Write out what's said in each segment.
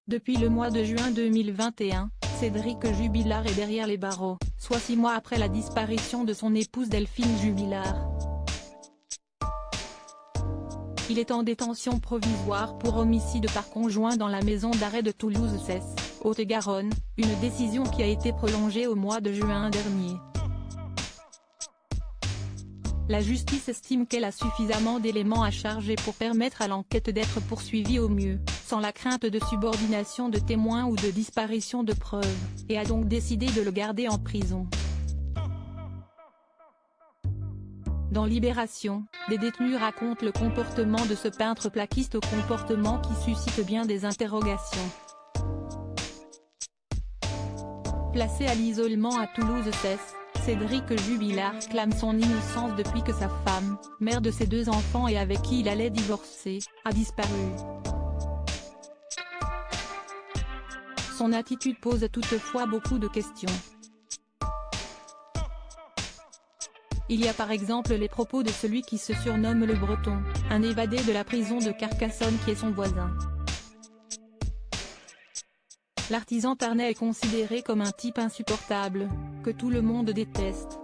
Depuis le mois de juin 2021, Cédric Jubilard est derrière les barreaux, soit 6 mois après la disparition de son épouse Delphine Jubilard. Il est en détention provisoire pour homicide par conjoint dans la maison d'arrêt de Toulouse-Cesse, Haute-Garonne, une décision qui a été prolongée au mois de juin dernier. La justice estime qu'elle a suffisamment d'éléments à charger pour permettre à l'enquête d'être poursuivie au mieux, sans la crainte de subordination de témoins ou de disparition de preuves, et a donc décidé de le garder en prison. Dans Libération, des détenus racontent le comportement de ce peintre plaquiste au comportement qui suscite bien des interrogations. Placé à l'isolement à Toulouse-Cesse, Cédric Jubilard clame son innocence depuis que sa femme, mère de ses 2 enfants et avec qui il allait divorcer, a disparu. Son attitude pose toutefois beaucoup de questions. Il y a par exemple les propos de celui qui se surnomme le Breton, un évadé de la prison de Carcassonne qui est son voisin. L'artisan tarnais est considéré comme un type insupportable, que tout le monde déteste.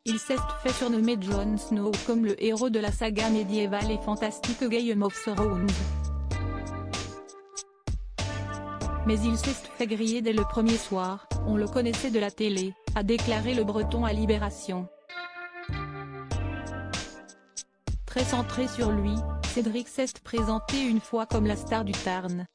Il s'est fait surnommer Jon Snow comme le héros de la saga médiévale et fantastique Game of Thrones. Mais il s'est fait griller dès le premier soir, on le connaissait de la télé, a déclaré le Breton à Libération. Très centré sur lui, Cédric s'est présenté une fois comme la star du Tarn.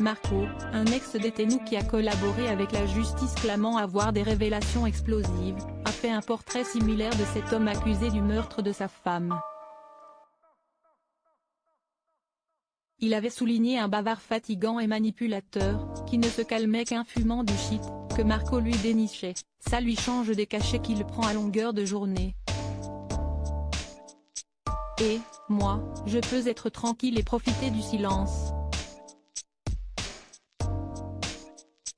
Marco, un ex-détenu qui a collaboré avec la justice clamant avoir des révélations explosives, a fait un portrait similaire de cet homme accusé du meurtre de sa femme. Il avait souligné un bavard fatigant et manipulateur, qui ne se calmait qu'un fumant du shit, que Marco lui dénichait, ça lui change des cachets qu'il prend à longueur de journée. Et, moi, je peux être tranquille et profiter du silence.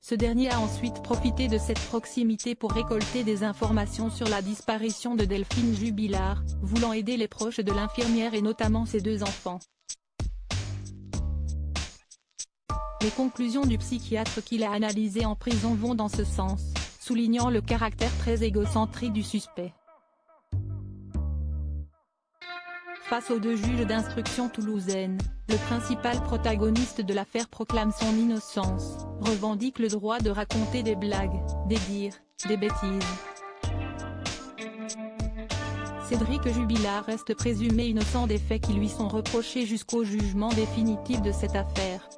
Ce dernier a ensuite profité de cette proximité pour récolter des informations sur la disparition de Delphine Jubilard, voulant aider les proches de l'infirmière et notamment ses 2 enfants. Les conclusions du psychiatre qui l'a analysé en prison vont dans ce sens, soulignant le caractère très égocentrique du suspect. Face aux 2 juges d'instruction toulousaines, le principal protagoniste de l'affaire proclame son innocence, revendique le droit de raconter des blagues, des dires, des bêtises. Cédric Jubilard reste présumé innocent des faits qui lui sont reprochés jusqu'au jugement définitif de cette affaire.